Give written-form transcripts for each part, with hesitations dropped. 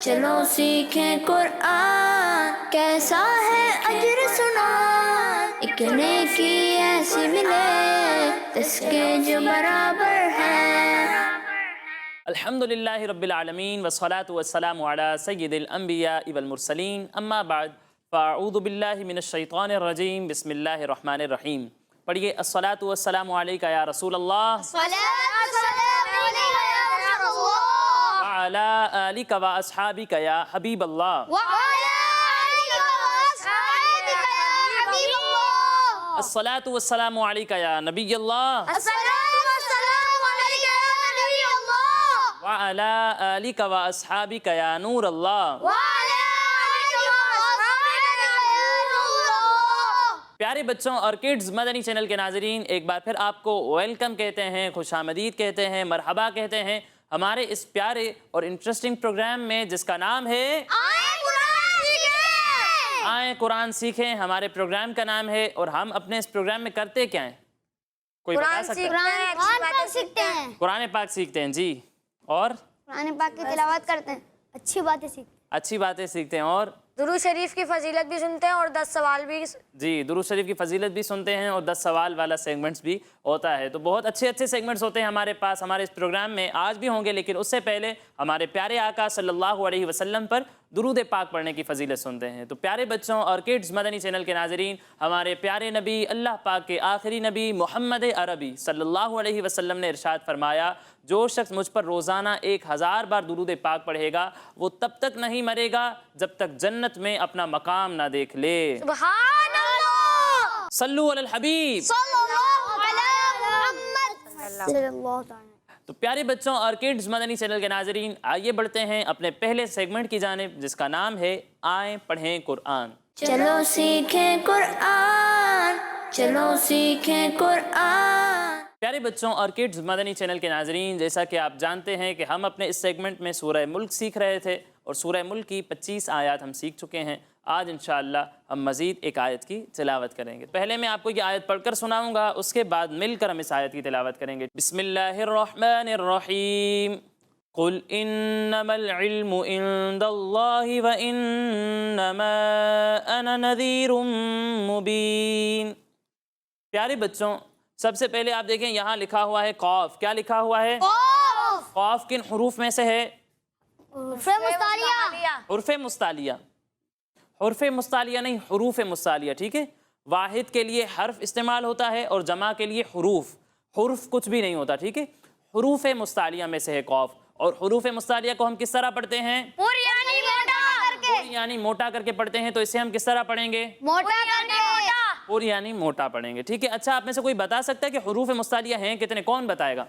چلو سیکھیں قرآن، کیسا ہے اجر سنا، ایک نیکی ایسی ملے اس کے جو برابر ہے۔ الحمدللہ رب العالمین والصلاة والسلام علی سید الانبیاء والمرسلین، اما بعد فاعوذ باللہ من الشیطان الرجیم، بسم اللہ الرحمن الرحیم۔ پڑھیے الصلاة والسلام علیکہ یا رسول اللہ وعلی آلک و اصحابک یا حبیب اللہ، الصلاة والسلام علیکہ یا نبی اللہ، وعلی آلک و اصحابک یا نور اللہ۔ پیارے بچوں اور کڈز مدنی چینل کے ناظرین، ایک بار پھر آپ کو ویلکم کہتے ہیں، خوش آمدید کہتے ہیں، مرحبا کہتے ہیں ہمارے اس پیارے اور انٹرسٹنگ پروگرام میں جس کا نام ہے آئیں قرآن سیکھیں۔ ہمارے پروگرام کا نام ہے اور ہم اپنے اس پروگرام میں کرتے کیا ہیں؟ کوئی بتا سکتا ہے؟ قرآن پاک سیکھتے ہیں جی، اور قرآن پاک کی تلاوت کرتے ہیں، اچھی باتیں سیکھتے ہیں، اچھی باتیں سیکھتے ہیں، اور درود شریف کی فضیلت بھی سنتے ہیں اور 10 سوال بھی۔ جی، درود شریف کی فضیلت بھی سنتے ہیں اور 10 سوال والا سیگمنٹس بھی ہوتا ہے۔ تو بہت اچھے اچھے سیگمنٹس ہوتے ہیں ہمارے پاس، ہمارے اس پروگرام میں آج بھی ہوں گے، لیکن اس سے پہلے ہمارے پیارے آقا صلی اللہ علیہ وسلم پر درود پاک پڑھنے کی فضیلت سنتے ہیں۔ تو پیارے بچوں اور کڈز مدنی چینل کے ناظرین، ہمارے پیارے نبی اللہ پاک کے آخری نبی محمد عربی صلی اللہ علیہ وسلم نے ارشاد فرمایا، جو شخص مجھ پر روزانہ 1000 بار درود پاک پڑھے گا وہ تب تک نہیں مرے گا جب تک جنت میں اپنا مقام نہ دیکھ لے۔ سبحان اللہ، صلو علی الحبیب صلی اللہ علی محمد۔ صلی اللہ تعالیٰ۔ تو پیارے بچوں اور کڈز مدنی چینل کے ناظرین، آئیے بڑھتے ہیں اپنے پہلے سیگمنٹ کی جانب جس کا نام ہے آئیں پڑھیں قرآن۔ چلو سیکھیں قرآن، چلو سیکھیں قرآن۔ پیارے بچوں اور کڈز مدنی چینل کے ناظرین، جیسا کہ آپ جانتے ہیں کہ ہم اپنے اس سیگمنٹ میں سورہ ملک سیکھ رہے تھے اور سورہ ملک کی 25 آیات ہم سیکھ چکے ہیں۔ آج انشاءاللہ ہم مزید ایک آیت کی تلاوت کریں گے۔ پہلے میں آپ کو یہ آیت پڑھ کر سناؤں گا، اس کے بعد مل کر ہم اس آیت کی تلاوت کریں گے۔ بسم اللہ الرحمن الرحیم، قل انما العلم عند اللہ وانما انا نذیر مبین۔ پیارے بچوں، سب سے پہلے آپ دیکھیں یہاں لکھا ہوا ہے قاف۔ کیا لکھا ہوا ہے؟ قاف کن حروف میں سے ہے؟ حروف مستعلیہ۔ حروف مستعلیہ، حروف مستعلیہ نہیں، حروف مستعلیہ، ٹھیک ہے؟ واحد کے لیے حرف استعمال ہوتا ہے اور جمع کے لیے حروف، حرف کچھ بھی نہیں ہوتا، ٹھیک ہے؟ حروف مستعلیہ میں سے ہے قاف، اور حروف مستعلیہ کو ہم کس طرح پڑھتے ہیں؟ پوری یعنی موٹا کر کے، پوری یعنی موٹا کر کے پڑھتے ہیں، تو اسے ہم کس طرح پڑھیں گے؟ موٹا کر کے۔ پوری یعنی موٹا پڑھیں گے، ٹھیک ہے؟ اچھا، آپ میں سے کوئی بتا سکتا ہے کہ حروف مستعلیہ ہیں کتنے؟ کون بتائے گا؟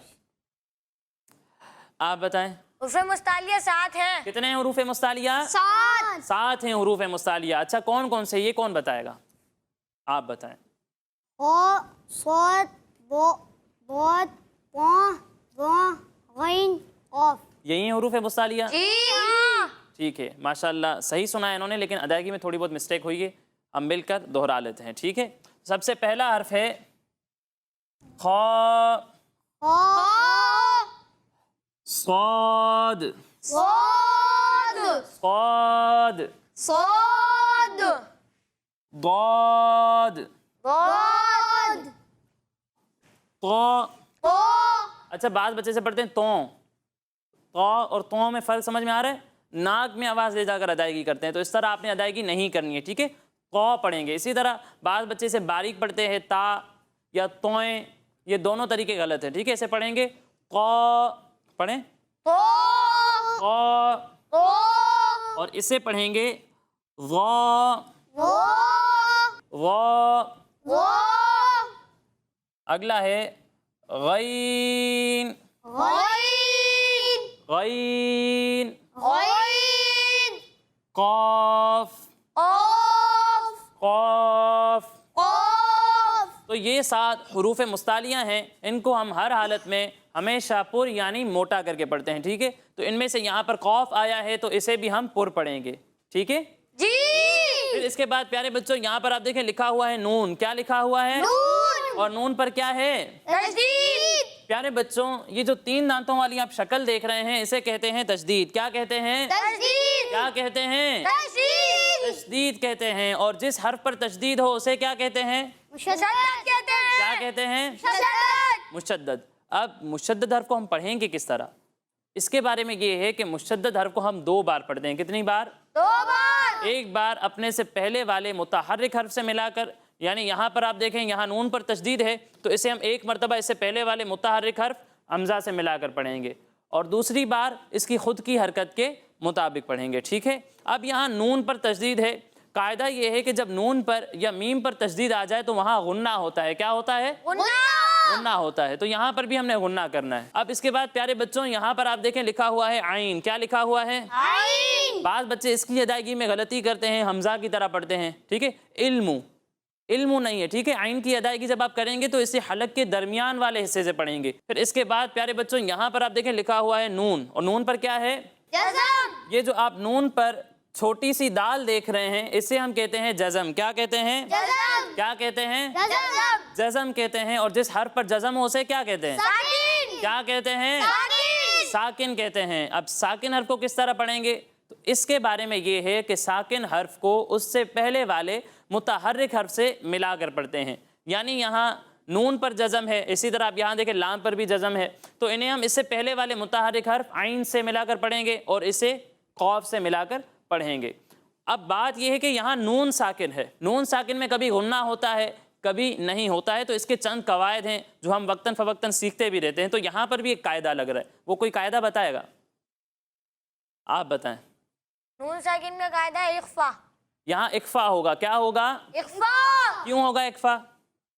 آپ بتائیں۔ حروف مستعلیہ 7 ہیں۔ کتنے ہیں حروف مستعلیہ؟ 7 ہیں حروف مستعلیہ۔ اچھا، کون کون سے؟ یہ کون بتائے گا؟ آپ بتائیں۔ صاد، ضاد، غین، قاف۔ یہی ہیں حروف مستعلیہ؟ جی ہاں۔ ٹھیک ہے، ماشاءاللہ صحیح سنا ہے انہوں نے، لیکن ادائیگی میں تھوڑی بہت مسٹیک ہوئی ہے، ہم مل کر دہرا لیتے ہیں، ٹھیک ہے؟ سب سے پہلا حرف ہے خا، صاد، صاد، صاد، صاد، ضاد، ضاد، طا۔ تو، اچھا، بعض بچے سے پڑھتے ہیں توں، طا اور توں میں فرق سمجھ میں آ رہا ہے؟ ناک میں آواز لے جا کر ادائیگی کرتے ہیں، تو اس طرح آپ نے ادائیگی نہیں کرنی ہے، ٹھیک ہے؟ قا پڑھیں گے۔ اسی طرح بعض بچے سے باریک پڑھتے ہیں تا یا توئیں، یہ دونوں طریقے غلط ہیں، ٹھیک ہے؟ اسے پڑھیں گے قا، پڑھیں تو، قا، تو، اور اسے پڑھیں گے غا، وہ، غا۔ وہ، اگلا ہے غین، غین، غین، غین، قاف، قاف، قاف۔ قاف۔ تو یہ 7 حروف مستعلیہ ہیں، ان کو ہم ہر حالت میں ہمیشہ پر یعنی موٹا کر کے پڑھتے ہیں، ٹھیک ہے؟ تو ان میں سے یہاں پر قاف آیا ہے تو اسے بھی ہم پر پڑھیں گے، ٹھیک ہے؟ جی۔ پھر اس کے بعد پیارے بچوں یہاں پر آپ دیکھیں لکھا ہوا ہے نون۔ کیا لکھا ہوا ہے؟ نون۔ اور نون پر کیا ہے؟ تشدید۔ پیارے بچوں یہ جو 3 دانتوں والی آپ شکل دیکھ رہے ہیں اسے کہتے ہیں تشدید۔ کیا کہتے ہیں؟ تشدید۔ کیا کہتے ہیں؟ تشدید کہتے ہیں. اور جس حرف پر تشدید ہو اسے کیا کہتے ہیں؟ کیا کہتے ہیں؟ مشدد. اب مشدد حرف کو ہم پڑھیں گے کس طرح؟ اس کے بارے میں یہ ہے کہ مشدد حرف کو ہم 2 بار پڑھتے ہیں. کتنی بار؟ 2 بار. ایک بار اپنے سے پہلے والے متحرک حرف سے ملا کر، یعنی یہاں پر آپ دیکھیں یہاں نون پر تشدید ہے تو اسے ہم ایک مرتبہ اس سے پہلے والے متحرک حرف حمزہ سے ملا کر پڑھیں گے، اور دوسری بار اس کی خود کی حرکت کے مطابق پڑھیں گے. ٹھیک ہے. اب یہاں نون پر تشدید ہے. قاعدہ یہ ہے کہ جب نون پر یا میم پر تشدید آ جائے تو وہاں غنہ ہوتا ہے. کیا ہوتا ہے؟ غنہ ہوتا ہے. تو یہاں پر بھی ہم نے غنہ کرنا ہے. اب اس کے بعد پیارے بچوں یہاں پر آپ دیکھیں لکھا ہوا ہے عین. کیا لکھا ہوا ہے؟ بعض بچے اس کی ادائیگی میں غلطی کرتے ہیں، حمزہ کی طرح پڑھتے ہیں. ٹھیک ہے. علم نہیں ہے. ٹھیک ہے. عین کی ادائیگی جب آپ کریں گے تو اسے حلق کے درمیان والے حصے سے پڑھیں گے. پھر اس کے بعد پیارے بچوں یہاں پر آپ دیکھیں لکھا ہوا ہے نون، اور نون پر کیا ہے؟ جزم. یہ جو آپ نون پر چھوٹی سی دال دیکھ رہے ہیں اسے ہم کہتے ہیں جزم. کیا کہتے ہیں؟ جزم. کیا کہتے ہیں؟ جزم. جزم کہتے ہیں. اور جس حرف پر جزم ہو اسے کیا کہتے ہیں؟ ساکن. کیا کہتے ہیں؟ ساکن. ساکن کہتے ہیں. اب ساکن حرف کو کس طرح پڑھیں گے؟ تو اس کے بارے میں یہ ہے کہ ساکن حرف کو اس سے پہلے والے متحرک حرف سے ملا کر پڑھتے ہیں. یعنی یہاں نون پر جزم ہے، اسی طرح آپ یہاں دیکھیں لام پر بھی جزم ہے، تو انہیں ہم اس سے پہلے والے متحرک حرف عین سے ملا کر پڑھیں گے اور اسے قاف سے ملا کر پڑھیں گے. اب بات یہ ہے کہ یہاں نون ساکن ہے. نون ساکن میں کبھی غنہ ہوتا ہے کبھی نہیں ہوتا ہے، تو اس کے چند قواعد ہیں جو ہم وقتاً فوقتاً سیکھتے بھی رہتے ہیں. تو یہاں پر بھی ایک قاعدہ لگ رہا ہے، وہ کوئی قاعدہ بتائے گا؟ آپ بتائیں. نون ساکن کا قاعدہ ہے اخفا. یہاں اخفا ہوگا. کیا ہوگا؟ اخفا. کیوں ہوگا اخفا؟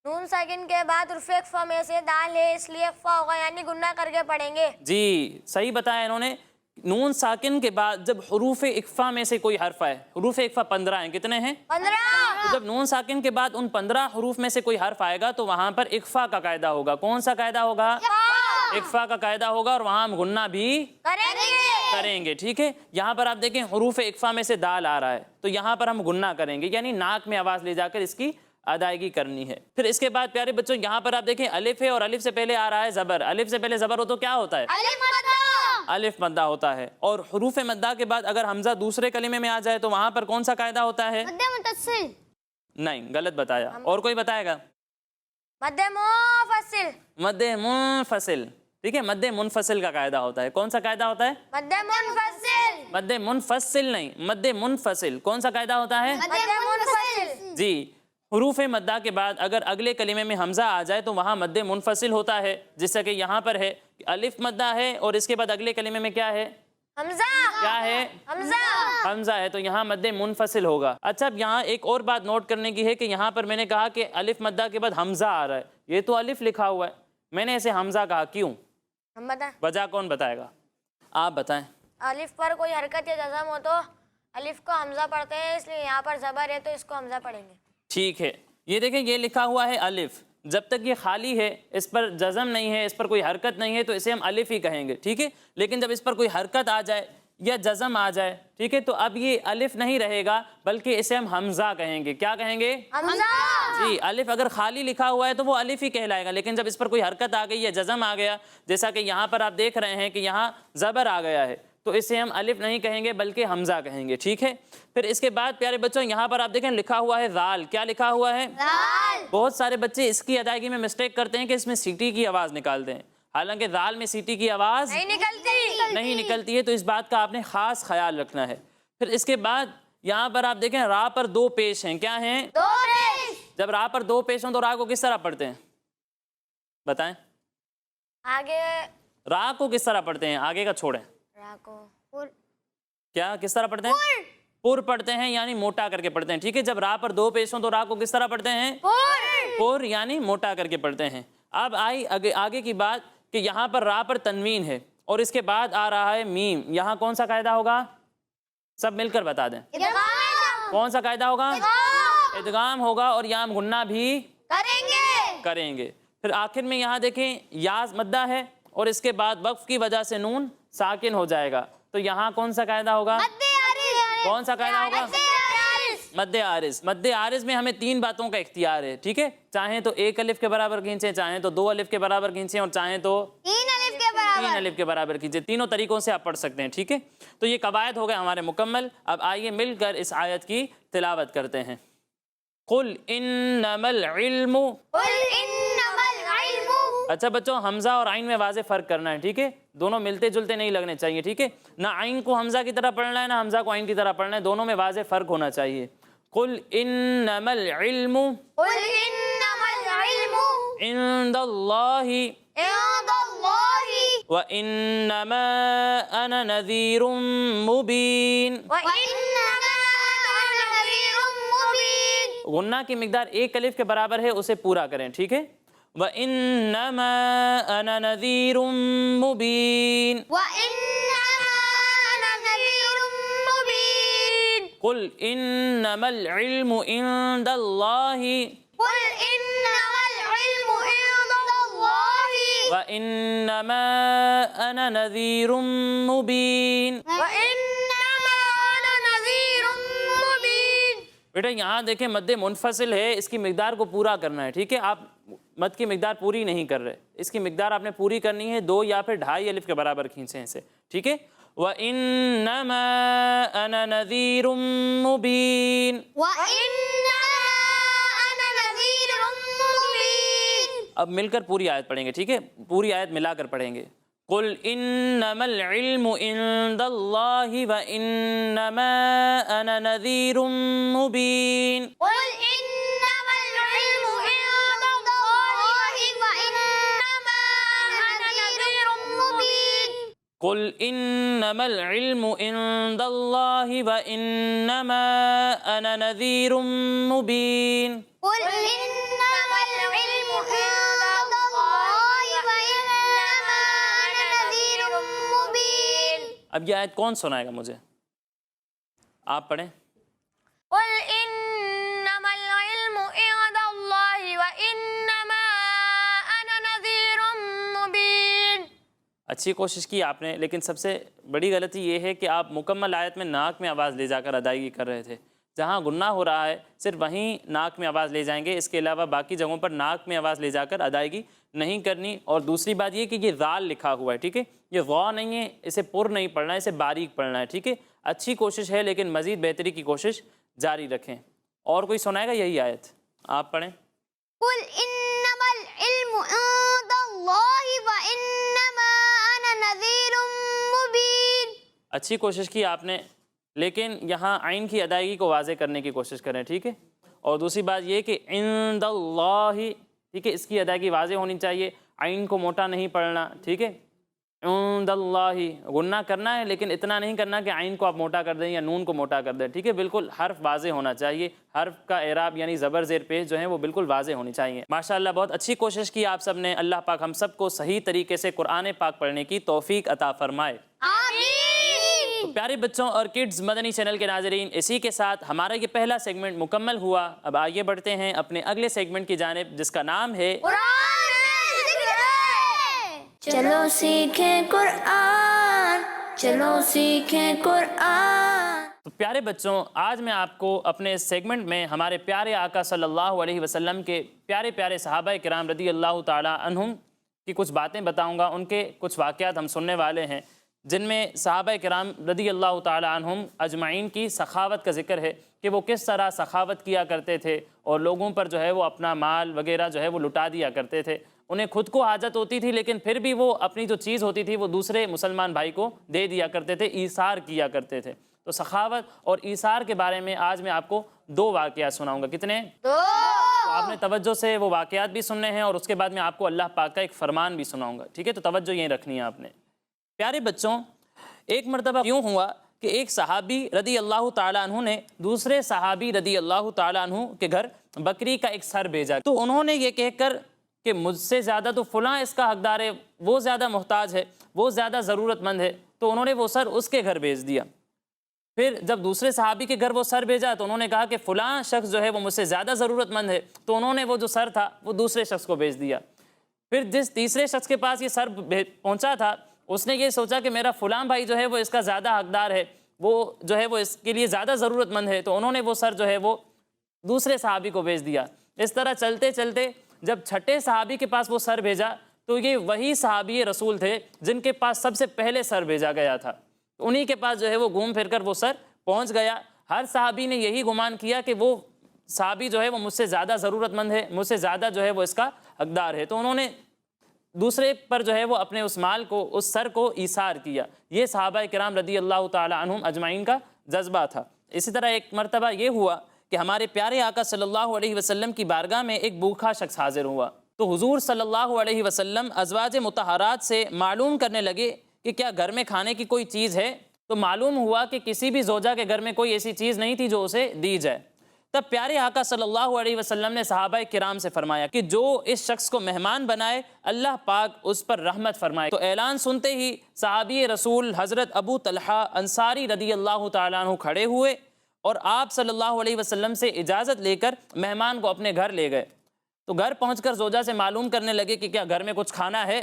نون ساکن کے بعد حرف اخفا میں سے دال ہے اس لیے اخفا ہوگا، یعنی گنہ کر کے پڑھیں گے. جی صحیح بتایا انہوں نے. نون ساکن کے بعد جب حروف اخفا میں سے کوئی حرف آئے، حروف اخفا 15 ہیں. کتنے ہیں؟ 15. تو جب نون ساکن کے بعد ان 15 حروف میں سے کوئی حرف آئے گا تو وہاں پر اخفا کا قاعدہ ہوگا. کون سا قاعدہ ہوگا؟ اخفا کا قاعدہ ہوگا، اور وہاں ہم غنہ بھی کریں گے. ٹھیک ہے. یہاں پر آپ دیکھیں حروف اخفا میں سے دال آ رہا ہے تو یہاں پر ہم غنہ کریں گے، یعنی ناک میں آواز لے جا کر اس کی ادائیگی کرنی ہے. پھر اس کے بعد پیارے بچوں یہاں پر آپ دیکھیں الف ہے اور الف سے پہلے آ رہا ہے زبر. الف سے پہلے زبر ہو تو کیا ہوتا ہے؟ الف مدہ ہوتا ہے. اور حروف مدہ کے بعد اگر حمزہ دوسرے کلمے میں آ جائے تو وہاں پر کون سا قاعدہ ہوتا ہے؟ مد متصل. نہیں، غلط بتایا. اور کوئی بتائے گا؟ مد منفصل. مد منفصل. ٹھیک ہے. مد منفصل کا قاعدہ ہوتا ہے. کون سا قاعدہ ہوتا ہے؟ مد منفصل. مد منفصل نہیں، مد منفصل. کون سا قاعدہ ہوتا ہے؟ مد منفصل. جی. حروف مدہ کے بعد اگر اگلے کلمے میں حمزہ آ جائے تو وہاں مد منفصل ہوتا ہے، جیسا کہ یہاں پر ہے الف مدہ ہے اور اس کے بعد اگلے کلمے میں کیا ہے؟ حمزہ. کیا ہے؟ حمزہ ہے، تو یہاں مد منفصل ہوگا. اچھا اب یہاں ایک اور بات نوٹ کرنے کی ہے کہ یہاں پر میں نے کہا کہ الف مدہ کے بعد حمزہ آ رہا ہے. یہ تو الف لکھا ہوا ہے، میں نے اسے حمزہ کہا. کیوں؟ وجہ کون بتائے گا؟ آپ بتائیں. الف پر کوئی حرکت یا جزم ہو تو الف کو حمزہ پڑھتے ہیں، اس لیے یہاں پر زبر ہے تو اس کو حمزہ پڑھیں گے. ٹھیک ہے. یہ دیکھیں یہ لکھا ہوا ہے الف، جب تک یہ خالی ہے، اس پر جزم نہیں ہے، اس پر کوئی حرکت نہیں ہے، تو اسے ہم الف ہی کہیں گے. ٹھیک ہے. لیکن جب اس پر کوئی حرکت آ جائے یا جزم آ جائے، ٹھیک ہے، تو اب یہ الف نہیں رہے گا بلکہ اسے ہم حمزہ کہیں گے. کیا کہیں گے؟ حمزہ. جی. الف اگر خالی لکھا ہوا ہے تو وہ الف ہی کہلائے گا، لیکن جب اس پر کوئی حرکت آ گئی یا جزم آ گیا، جیسا کہ یہاں پر آپ دیکھ رہے ہیں کہ یہاں زبر آ گیا ہے، تو اسے ہم الف نہیں کہیں گے بلکہ حمزہ کہیں گے. ٹھیک ہے. پھر اس کے بعد پیارے بچوں یہاں پر آپ دیکھیں لکھا ہوا ہے ذال. کیا لکھا ہوا ہے؟ ذال. بہت سارے بچے اس کی ادائیگی میں مسٹیک کرتے ہیں کہ اس میں سیٹی کی آواز نکالتے ہیں، حالانکہ ذال میں سیٹی کی آواز نہیں نکلتی ہے، تو اس بات کا آپ نے خاص خیال رکھنا ہے. پھر اس کے بعد یہاں پر آپ دیکھیں را پر 2 پیش ہیں. کیا ہیں؟ 2 پیش. جب را پر 2 پیش ہوں تو را کو کس طرح پڑھتے ہیں؟ بتائیں. آگے را کو کس طرح پڑھتے ہیں؟ آگے کا چھوڑیں. را کو کیا کس طرح پڑھتے ہیں؟ پر پڑھتے ہیں، یعنی موٹا کر کے پڑھتے ہیں. ٹھیک ہے. جب را پر 2 پیش ہوں تو را کو کس طرح پڑھتے ہیں؟ پر، یعنی موٹا کر کے پڑھتے ہیں. اب آئی آگے کی بات کہ یہاں پر را پر تنوین ہے اور اس کے بعد آ رہا ہے میم. یہاں کون سا قاعدہ ہوگا؟ سب مل کر بتا دیں. کون سا قاعدہ ہوگا؟ ادغام ہوگا، اور یہاں ہم غنہ بھی کریں گے. پھر آخر میں یہاں دیکھیں یاز مدہ ہے اور اس کے بعد وقف کی وجہ سے نون ساکن ہو جائے گا، تو یہاں کون سا قاعدہ ہوگا؟ کون سا قاعدہ ہوگا؟ مد عارض. مد عارض میں ہمیں 3 باتوں کا اختیار ہے. ٹھیک ہے. چاہیں تو 1 الف کے برابر کھینچیں، چاہیں تو 2 الف کے برابر کھینچیں، اور چاہیں تو 3 الف کے برابر کیجئے. تینوں طریقوں سے آپ پڑھ سکتے ہیں. ٹھیک ہے, تو یہ قواعد ہو گئے ہمارے مکمل. اب آئیے مل کر اس آیت کی تلاوت کرتے ہیں. قل انما العلم. اچھا بچوں, حمزہ اور عین میں واضح فرق کرنا ہے. ٹھیک ہے, دونوں ملتے جلتے نہیں لگنے چاہیے. ٹھیک ہے, نہ عین کو حمزہ کی طرح پڑھنا ہے نہ حمزہ کو عین کی طرح پڑھنا ہے, دونوں میں واضح فرق ہونا چاہیے. قل انما العلم عند اللہ وانما انا نذیر مبین. غنہ کی مقدار 1 الف کے برابر ہے, اسے پورا کریں. ٹھیک ہے, وَإِنَّمَا أَنَا نَذِيرٌ مُبِينٌ. قُلْ إِنَّمَا الْعِلْمُ عِندَ اللَّهِ وَإِنَّمَا أَنَا نَذِيرٌ مُبِينٌ. بیٹا یہاں دیکھیں مد منفصل ہے, اس کی مقدار کو پورا کرنا ہے. ٹھیک ہے, آپ مد کی مقدار پوری نہیں کر رہے, اس کی مقدار آپ نے پوری کرنی ہے. 2 یا پھر 2.5 الف کے برابر کھینچیں اسے. ٹھیک ہے, وَإِنَّمَا أَنَا نَذِيرٌ مُبِينٌ. اب مل کر پوری آیت پڑھیں گے. ٹھیک ہے, پوری آیت ملا کر پڑھیں گے. قُلْ إِنَّمَا الْعِلْمُ عِندَ اللَّهِ وَإِنَّمَا أَنَا نَذِيرٌ مُبِينٌ. قُلْ إِنَّمَا الْعِلْمُ عِندَ اللَّهِ وَإِنَّمَا أَنَا نَذِيرٌ مُبِينٌ. اب یہ آیت کون سنائے گا مجھے؟ آپ پڑھیں. قل انما العلم عند اللہ وانما انا نذیر مبین. اچھی کوشش کی آپ نے, لیکن سب سے بڑی غلطی یہ ہے کہ آپ مکمل آیت میں ناک میں آواز لے جا کر ادائیگی کر رہے تھے. جہاں گناہ ہو رہا ہے صرف وہیں ناک میں آواز لے جائیں گے, اس کے علاوہ باقی جگہوں پر ناک میں آواز لے جا کر ادائیگی نہیں کرنی. اور دوسری بات یہ کہ یہ ذال لکھا ہوا ہے. ٹھیک ہے, یہ غا نہیں ہے, اسے پر نہیں پڑھنا ہے, اسے باریک پڑھنا ہے. ٹھیک ہے, اچھی کوشش ہے لیکن مزید بہتری کی کوشش جاری رکھیں. اور کوئی سنائے گا یہی آیت؟ آپ پڑھیں. قل انما العلم عند اللہ وانما انا نذیر مبین. اچھی کوشش کی آپ نے, لیکن یہاں عین کی ادائیگی کو واضح کرنے کی کوشش کریں. ٹھیک ہے, اور دوسری بات یہ کہ عند اللہ, ٹھیک ہے, اس کی ادائیگی واضح ہونی چاہیے, عین کو موٹا نہیں پڑھنا. ٹھیک ہے, عند اللہ غنہ کرنا ہے لیکن اتنا نہیں کرنا کہ عین کو آپ موٹا کر دیں یا نون کو موٹا کر دیں. ٹھیک ہے, بالکل حرف واضح ہونا چاہیے, حرف کا اعراب یعنی زبر زیر پیش جو ہیں وہ بالکل واضح ہونی چاہیے. ماشاءاللہ بہت اچھی کوشش کی آپ سب نے. اللہ پاک ہم سب کو صحیح طریقے سے قرآن پاک پڑھنے کی توفیق عطا فرمائے. تو پیارے بچوں اور کڈز مدنی چینل کے ناظرین, اسی کے ساتھ ہمارا یہ پہلا سیگمنٹ مکمل ہوا. اب آئیے بڑھتے ہیں اپنے اگلے سیگمنٹ کی جانب, جس کا نام ہے چلو سیکھیں قرآن, چلو سیکھیں قرآن. تو پیارے بچوں, آج میں آپ کو اپنے اس سیگمنٹ میں ہمارے پیارے آقا صلی اللہ علیہ وسلم کے پیارے پیارے صحابہ کرام رضی اللہ تعالی عنہم کی کچھ باتیں بتاؤں گا. ان کے کچھ واقعات ہم سننے والے ہیں جن میں صحابہ کرام رضی اللہ تعالی عنہم اجمعین کی سخاوت کا ذکر ہے کہ وہ کس طرح سخاوت کیا کرتے تھے اور لوگوں پر جو ہے وہ اپنا مال وغیرہ جو ہے وہ لٹا دیا کرتے تھے. انہیں خود کو حاجت ہوتی تھی لیکن پھر بھی وہ اپنی جو چیز ہوتی تھی وہ دوسرے مسلمان بھائی کو دے دیا کرتے تھے, ایثار کیا کرتے تھے. تو سخاوت اور ایثار کے بارے میں آج میں آپ کو 2 واقعات سناؤں گا. کتنے؟ 2. تو آپ نے توجہ سے وہ واقعات بھی سننے ہیں اور اس کے بعد میں آپ کو اللہ پاک کا ایک فرمان بھی سناؤں گا. ٹھیک ہے, تو توجہ یہیں رکھنی ہے آپ نے. پیارے بچوں, ایک مرتبہ یوں ہوا کہ ایک صحابی رضی اللہ تعالیٰ عنہ نے دوسرے صحابی رضی اللہ تعالیٰ عنہ کے گھر بکری کا ایک سر بھیجا. تو انہوں نے یہ کہہ کر کہ مجھ سے زیادہ تو فلاں اس کا حقدار ہے, وہ زیادہ محتاج ہے, وہ زیادہ ضرورت مند ہے, تو انہوں نے وہ سر اس کے گھر بھیج دیا. پھر جب دوسرے صحابی کے گھر وہ سر بھیجا تو انہوں نے کہا کہ فلاں شخص جو ہے وہ مجھ سے زیادہ ضرورت مند ہے, تو انہوں نے وہ جو سر تھا وہ دوسرے شخص کو بھیج دیا. پھر جس تیسرے شخص کے پاس یہ سر پہنچا تھا اس نے یہ سوچا کہ میرا فلاں بھائی جو ہے وہ اس کا زیادہ حقدار ہے, وہ جو ہے وہ اس کے لیے زیادہ ضرورت مند ہے, تو انہوں نے وہ سر جو ہے وہ دوسرے صحابی کو بھیج دیا. اس طرح چلتے چلتے جب چھٹے صحابی کے پاس وہ سر بھیجا تو یہ وہی صحابی رسول تھے جن کے پاس سب سے پہلے سر بھیجا گیا تھا، انہی کے پاس جو ہے وہ گھوم پھر کر وہ سر پہنچ گیا۔ ہر صحابی نے یہی گمان کیا کہ وہ صحابی جو ہے وہ مجھ سے زیادہ ضرورت مند ہے، مجھ سے زیادہ جو ہے وہ اس کا حقدار ہے، تو انہوں نے دوسرے پر جو ہے وہ اپنے اس مال کو، اس سر کو ایثار کیا۔ یہ صحابہ کرام رضی اللہ تعالی عنہم اجمعین کا جذبہ تھا۔ اسی طرح ایک مرتبہ یہ ہوا کہ ہمارے پیارے آقا صلی اللہ علیہ وسلم کی بارگاہ میں ایک بھوکھا شخص حاضر ہوا، تو حضور صلی اللہ علیہ وسلم ازواج مطہرات سے معلوم کرنے لگے کہ کیا گھر میں کھانے کی کوئی چیز ہے، تو معلوم ہوا کہ کسی بھی زوجہ کے گھر میں کوئی ایسی چیز نہیں تھی جو اسے دی جائے۔ تب پیارے آقا صلی اللہ علیہ وسلم نے صحابہ کرام سے فرمایا کہ جو اس شخص کو مہمان بنائے اللہ پاک اس پر رحمت فرمائے۔ تو اعلان سنتے ہی صحابی رسول حضرت ابو طلحہ انصاری رضی اللہ تعالیٰ عنہ کھڑے ہوئے اور آپ صلی اللہ علیہ وسلم سے اجازت لے کر مہمان کو اپنے گھر لے گئے۔ تو گھر پہنچ کر زوجہ سے معلوم کرنے لگے کہ کیا گھر میں کچھ کھانا ہے،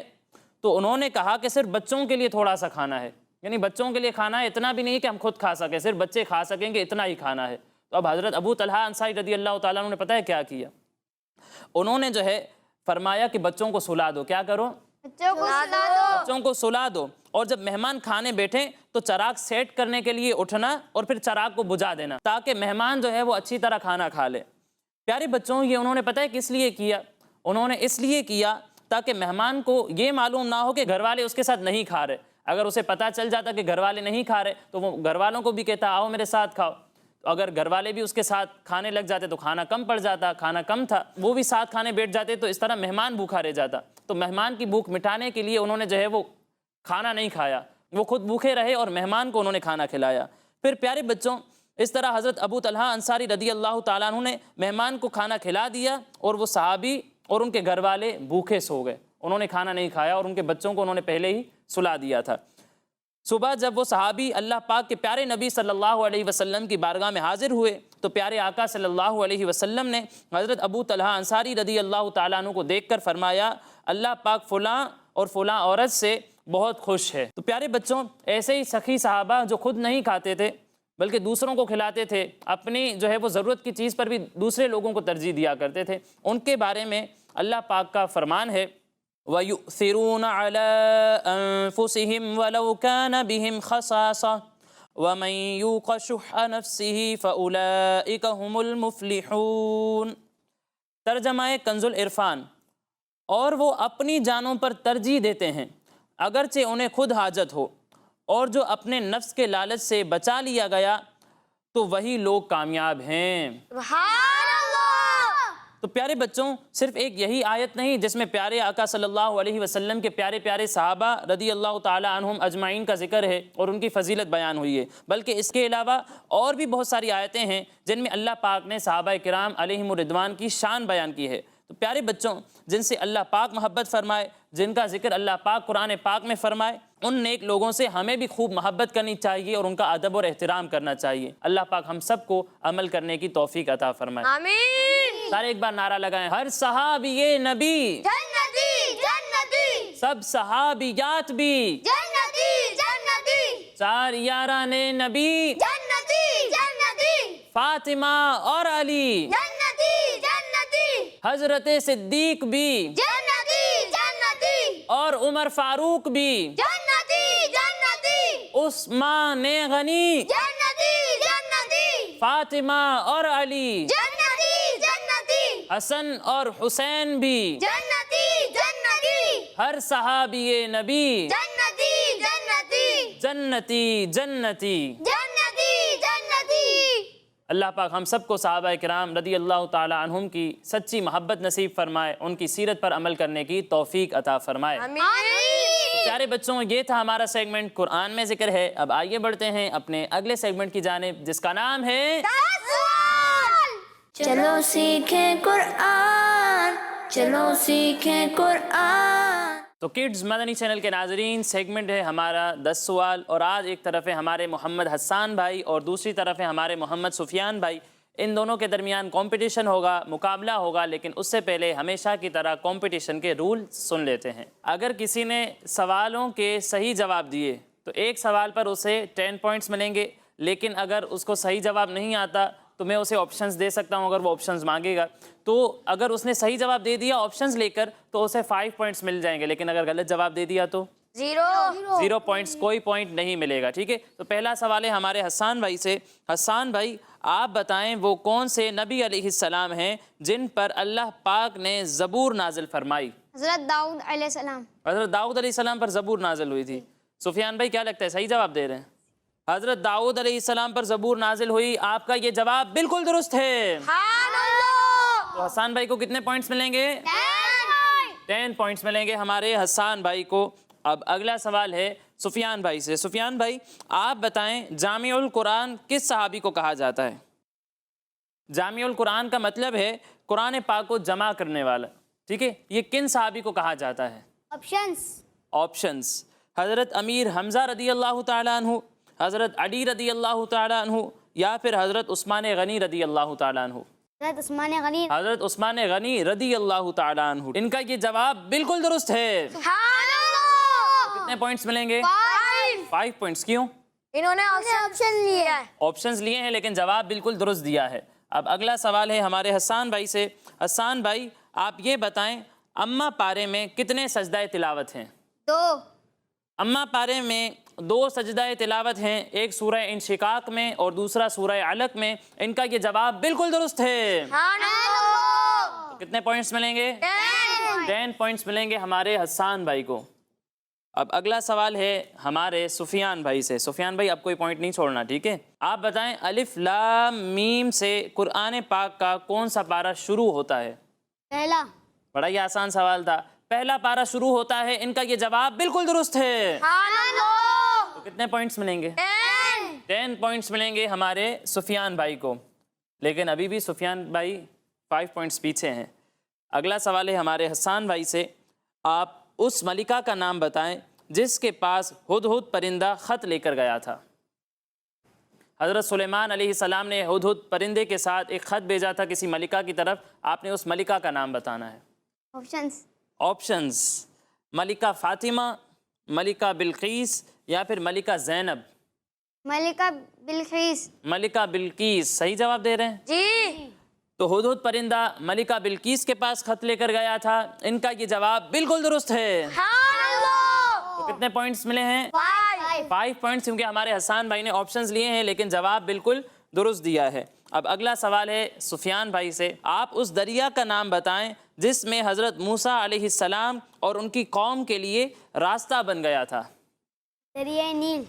تو انہوں نے کہا کہ صرف بچوں کے لیے تھوڑا سا کھانا ہے، یعنی بچوں کے لیے کھانا ہے، اتنا بھی نہیں کہ ہم خود کھا سکیں، صرف بچے کھا سکیں گے اتنا ہی کھانا ہے۔ تو اب حضرت ابو طلحہ انصاری رضی اللہ تعالیٰ عنہ نے پتہ ہے کیا کیا؟ انہوں نے جو ہے فرمایا کہ بچوں کو سلا دو، کیا کرو؟ بچوں کو سلا دو، اور جب مہمان کھانے بیٹھیں تو چراغ سیٹ کرنے کے لیے اٹھنا اور پھر چراغ کو بجھا دینا تاکہ مہمان جو ہے وہ اچھی طرح کھانا کھا لے۔ پیارے بچوں، یہ انہوں نے پتہ ہے کس لیے کیا؟ انہوں نے اس لیے کیا تاکہ مہمان کو یہ معلوم نہ ہو کہ گھر والے اس کے ساتھ نہیں کھا رہے۔ اگر اسے پتہ چل جاتا کہ گھر والے نہیں کھا رہے تو وہ گھر والوں کو بھی کہتا آؤ میرے ساتھ کھاؤ، تو اگر گھر والے بھی اس کے ساتھ کھانے لگ جاتے تو کھانا کم پڑ جاتا، کھانا کم تھا، وہ بھی ساتھ کھانے بیٹھ جاتے تو اس طرح مہمان بھوکھا رہ جاتا۔ تو مہمان کی بھوک مٹانے کے لیے انہوں نے جو ہے وہ کھانا نہیں کھایا، وہ خود بھوکے رہے اور مہمان کو انہوں نے کھانا کھلایا۔ پھر پیارے بچوں، اس طرح حضرت ابو طلحہ انصاری رضی اللہ تعالیٰ عنہ نے مہمان کو کھانا کھلا دیا اور وہ صحابی اور ان کے گھر والے بھوکے سو گئے، انہوں نے کھانا نہیں کھایا اور ان کے بچوں کو انہوں نے پہلے ہی سلا دیا تھا۔ صبح جب وہ صحابی اللہ پاک کے پیارے نبی صلی اللہ علیہ وسلم کی بارگاہ میں حاضر ہوئے تو پیارے آقا صلی اللہ علیہ وسلم نے حضرت ابو طلحہ انصاری رضی اللہ تعالیٰ عنہ کو دیکھ کر فرمایا اللہ پاک فلاں اور فلاں عورت سے بہت خوش ہے۔ تو پیارے بچوں، ایسے ہی سخی صحابہ جو خود نہیں کھاتے تھے بلکہ دوسروں کو کھلاتے تھے، اپنی جو ہے وہ ضرورت کی چیز پر بھی دوسرے لوگوں کو ترجیح دیا کرتے تھے، ان کے بارے میں اللہ پاک کا فرمان ہے وَيُؤْثِرُونَ عَلَىٰ أَنفُسِهِمْ وَلَوْ كَانَ بِهِمْ خَصَاصَةٌ وَمَن يُوقَ شُحَّ نَفْسِهِ فَأُولَٰئِكَ هُمُ الْمُفْلِحُونَ۔ ترجمہ کنز العرفان، اور وہ اپنی جانوں پر ترجیح دیتے ہیں اگرچہ انہیں خود حاجت ہو، اور جو اپنے نفس کے لالچ سے بچا لیا گیا تو وہی لوگ کامیاب ہیں۔ سبحان اللہ۔ تو پیارے بچوں، صرف ایک یہی آیت نہیں جس میں پیارے آقا صلی اللہ علیہ وسلم کے پیارے پیارے صحابہ رضی اللہ تعالی عنہم اجمعین کا ذکر ہے اور ان کی فضیلت بیان ہوئی ہے، بلکہ اس کے علاوہ اور بھی بہت ساری آیتیں ہیں جن میں اللہ پاک نے صحابہ کرام علیہم الرضوان کی شان بیان کی ہے۔ تو پیارے بچوں، جن سے اللہ پاک محبت فرمائے، جن کا ذکر اللہ پاک قرآن پاک میں فرمائے، ان نیک لوگوں سے ہمیں بھی خوب محبت کرنی چاہیے اور ان کا ادب اور احترام کرنا چاہیے۔ اللہ پاک ہم سب کو عمل کرنے کی توفیق عطا فرمائے۔ آمین۔ سارے ایک بار نعرہ لگائیں، ہر صحابی نبی جنتی جنتی سب صحابیات بھی، جنتی جنتی چار یاران نبی، جنتی جنتی فاطمہ اور علی، جنتی جنتی حضرت صدیق بھی جنتی جنتی اور عمر فاروق بھی، جنتی جنتی عثمان غنی، جنتی جنتی فاطمہ اور علی، جنتی جنتی حسن اور حسین بھی، جنتی جنتی ہر صحابی نبی جنتی جنتی جنتی جنتی۔ جنتی جنتی۔ اللہ پاک ہم سب کو صحابہ کرام رضی اللہ تعالی عنہم کی سچی محبت نصیب فرمائے، ان کی سیرت پر عمل کرنے کی توفیق عطا فرمائے۔ آمین۔ پیارے بچوں، یہ تھا ہمارا سیگمنٹ قرآن میں ذکر ہے۔ اب آئیے بڑھتے ہیں اپنے اگلے سیگمنٹ کی جانب جس کا نام ہے چلو سیکھیں قرآن، چلو سیکھیں قرآن۔ تو کڈز مدنی چینل کے ناظرین، سیگمنٹ ہے ہمارا 10 سوال، اور آج ایک طرف ہے ہمارے محمد حسان بھائی اور دوسری طرف ہے ہمارے محمد سفیان بھائی۔ ان دونوں کے درمیان کمپٹیشن ہوگا، مقابلہ ہوگا، لیکن اس سے پہلے ہمیشہ کی طرح کمپٹیشن کے رول سن لیتے ہیں۔ اگر کسی نے سوالوں کے صحیح جواب دیے تو ایک سوال پر اسے 10 پوائنٹس ملیں گے، لیکن اگر اس کو صحیح جواب نہیں آتا تو میں اسے آپشنز دے سکتا ہوں اگر وہ آپشنز مانگے گا. تو اگر اس نے صحیح جواب دے دیا آپشنز لے کر تو اسے 5 پوائنٹس مل جائیں گے, لیکن اگر غلط جواب دے دیا تو 0 پوائنٹس, کوئی پوائنٹ نہیں ملے گا. ٹھیک ہے, تو پہلا سوال ہے ہمارے حسان بھائی سے. حسان بھائی آپ بتائیں وہ کون سے نبی علیہ السلام ہیں جن پر اللہ پاک نے زبور نازل فرمائی؟ حضرت داؤد علیہ السلام. حضرت داؤد علیہ السلام پر زبور نازل ہوئی تھی. سفیان بھائی کیا لگتا ہے صحیح جواب دے رہے ہیں؟ حضرت داؤد علیہ السلام پر زبور نازل ہوئی, آپ کا یہ جواب بالکل درست ہے. تو حسان بھائی کو کتنے پوائنٹس ملیں گے؟ 10 پوائنٹس ملیں گے ہمارے حسان بھائی کو. اب اگلا سوال ہے سفیان بھائی سے. سفیان بھائی آپ بتائیں جامع القرآن کس صحابی کو کہا جاتا ہے؟ جامع القرآن کا مطلب ہے قرآن پاک کو جمع کرنے والا. ٹھیک ہے, یہ کن صحابی کو کہا جاتا ہے؟ آپشنز: حضرت امیر حمزہ رضی اللہ تعالیٰ عنہ, حضرت علی رضی اللہ تعالیٰ عنہ, یا پھر حضرت عثمان غنی رضی اللہ تعالیٰ عنہ. حضرت عثمان غنی رضی اللہ تعالیٰ عنہ. ان کا یہ جواب بالکل درست ہے. کتنے پوائنٹس ملیں گے؟ 5 پوائنٹس. کیوں؟ انہوں نے آپشن لیا ہے. آپشنز لیے ہیں لیکن جواب بالکل درست دیا ہے. اب اگلا سوال ہے ہمارے حسان بھائی سے. حسان بھائی آپ یہ بتائیں اماں پارے میں کتنے سجدہ تلاوت ہیں؟ 2. اماں پارے میں 2 سجدہ تلاوت ہیں, ایک سورہ انشقاق میں اور دوسرا سورہ علق میں. ان کا یہ جواب بالکل درست ہے. کتنے پوائنٹس ملیں گے؟ 10 پوائنٹس ملیں گے ہمارے حسان بھائی کو. اب اگلا سوال ہے ہمارے سفیان بھائی سے. سفیان بھائی اب کوئی پوائنٹ نہیں چھوڑنا, ٹھیک ہے؟ آپ بتائیں الف لام میم سے قرآن پاک کا کون سا پارہ شروع ہوتا ہے؟ پہلا. بڑا ہی آسان سوال تھا. پہلا پارہ شروع ہوتا ہے. ان کا یہ جواب بالکل درست ہے. تو کتنے پوائنٹس ملیں گے؟ 10 پوائنٹس ملیں گے ہمارے سفیان بھائی کو. لیکن ابھی بھی سفیان بھائی 5 پوائنٹس پیچھے ہیں. اگلا سوال ہے ہمارے حسان بھائی سے. آپ اس ملکہ کا نام بتائیں جس کے پاس ہدہد پرندہ خط لے کر گیا تھا. حضرت سلیمان علیہ السلام نے ہدہد پرندے کے ساتھ ایک خط بھیجا تھا کسی ملکہ کی طرف. آپ نے اس ملکہ کا نام بتانا ہے. آپشنز: ملکہ فاطمہ, ملکہ بلقیس, یا پھر ملکہ زینب. ملکہ بلقیس صحیح جواب دے رہے ہیں جی. تو ہدہد پرندہ ملکہ بلقیس کے پاس خط لے کر گیا تھا. ان کا یہ جواب بالکل درست ہے. تو کتنے پوائنٹس ملے ہیں؟ 5 پوائنٹس, کیونکہ ہمارے حسان بھائی نے آپشنز لیے ہیں لیکن جواب بالکل درست دیا ہے. اب اگلا سوال ہے سفیان بھائی سے. آپ اس دریا کا نام بتائیں جس میں حضرت موسیٰ علیہ السلام اور ان کی قوم کے لیے راستہ بن گیا تھا. دریائے نیل.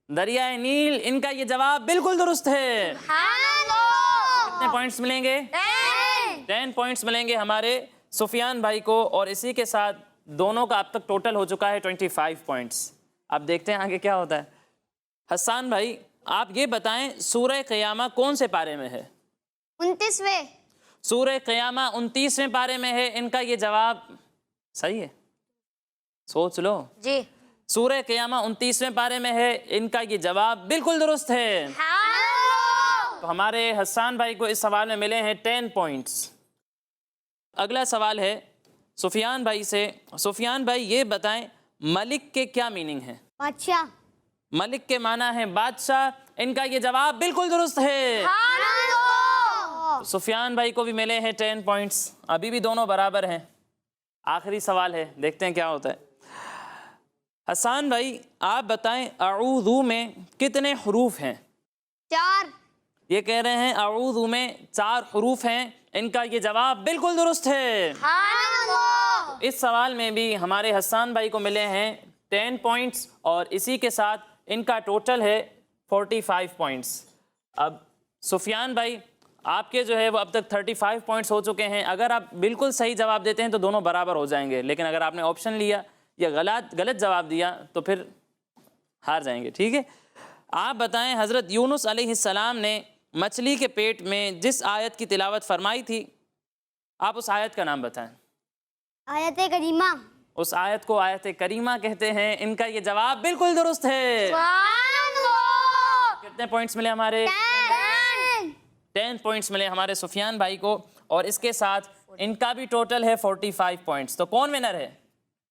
دریائے نیل. ان کا یہ جواب بالکل درست ہے. کتنے پوائنٹس ملیں گے؟ 10 پوائنٹس ملیں گے ہمارے سفیان بھائی کو, اور اسی کے ساتھ دونوں کا اب تک ٹوٹل ہو چکا ہے 25 پوائنٹس. اب دیکھتے ہیں آگے کیا ہوتا ہے. حسان بھائی آپ یہ بتائیں سورہ قیامہ کون سے پارے میں ہے؟ 29. سورہ قیامہ 29ویں پارے میں ہے. ان کا یہ جواب صحیح ہے؟ سوچ لو. جی. سورہ قیامہ 29ویں پارے میں ہے. ان کا یہ جواب بالکل درست ہے. تو ہمارے حسان بھائی کو اس سوال میں ملے ہیں 10 پوائنٹس. اگلا سوال ہے سفیان بھائی سے. سفیان بھائی یہ بتائیں ملک کے کیا میننگ ہے؟ بادشاہ. ملک کے معنی ہے بادشاہ. ان کا یہ جواب بالکل درست ہے. سفیان بھائی کو بھی ملے ہیں 10 پوائنٹس. ابھی بھی دونوں برابر ہیں. آخری سوال ہے, دیکھتے ہیں کیا ہوتا ہے. حسان بھائی آپ بتائیں اعوذ میں کتنے حروف ہیں؟ 4. یہ کہہ رہے ہیں اعوذ میں 4 حروف ہیں. ان کا یہ جواب بالکل درست ہے. اس سوال میں بھی ہمارے حسان بھائی کو ملے ہیں 10 پوائنٹس, اور اسی کے ساتھ ان کا ٹوٹل ہے 45 پوائنٹس. اب سفیان بھائی آپ کے جو ہے وہ اب تک 35 پوائنٹس ہو چکے ہیں. اگر آپ بالکل صحیح جواب دیتے ہیں تو دونوں برابر ہو جائیں گے, لیکن اگر آپ نے آپشن لیا یا غلط جواب دیا تو پھر ہار جائیں گے. ٹھیک ہے, آپ بتائیں حضرت یونس علیہ السلام نے مچھلی کے پیٹ میں جس آیت کی تلاوت فرمائی تھی, آپ اس آیت کا نام بتائیں. آیت کریمہ. اس آیت کو آیت کریمہ کہتے ہیں. ان کا یہ جواب بالکل درست ہے. کتنے پوائنٹس ملے ہمارے؟ 10 پوائنٹس ملے ہمارے سفیان بھائی کو, اور اس کے ساتھ ان کا بھی ٹوٹل ہے 45 پوائنٹس. تو کون ونر ہے؟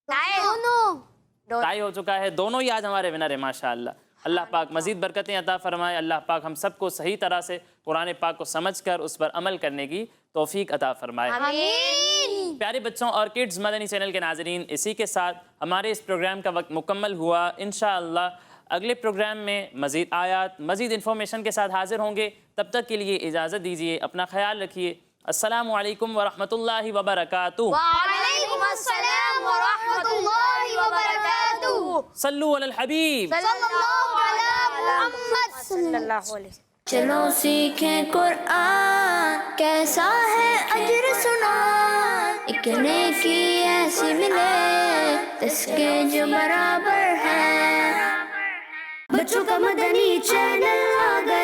ٹائی ہو چکا ہے. دونوں ہی آج ہمارے ونر ہیں ماشاءاللہ. اللہ پاک مزید برکتیں عطا فرمائے. اللہ پاک ہم سب کو صحیح طرح سے قرآن پاک کو سمجھ کر اس پر عمل کرنے کی توفیق عطا فرمائے. آمین. پیارے بچوں اور کڈز مدنی چینل کے ناظرین، اسی کے ساتھ ہمارے اس پروگرام کا وقت مکمل ہوا. انشاءاللہ اگلے پروگرام میں مزید آیات، مزید انفارمیشن کے ساتھ حاضر ہوں گے. تب تک کے لیے اجازت دیجیے، اپنا خیال رکھیے. السلام علیکم ورحمۃ اللہ وبرکاتہ. وعلیکم السلام ورحمۃ اللہ وبرکاتہ. صلو علی الحبیب. صلی اللہ علی محمد صلی اللہ علیہ وسلم. چلو سیکھیں قرآن، کیسا ہے اجر سنا، ایک نیکی ایسی ملے اس کے جو برابر ہے. بچوں کا مدنی چینل آ گیا.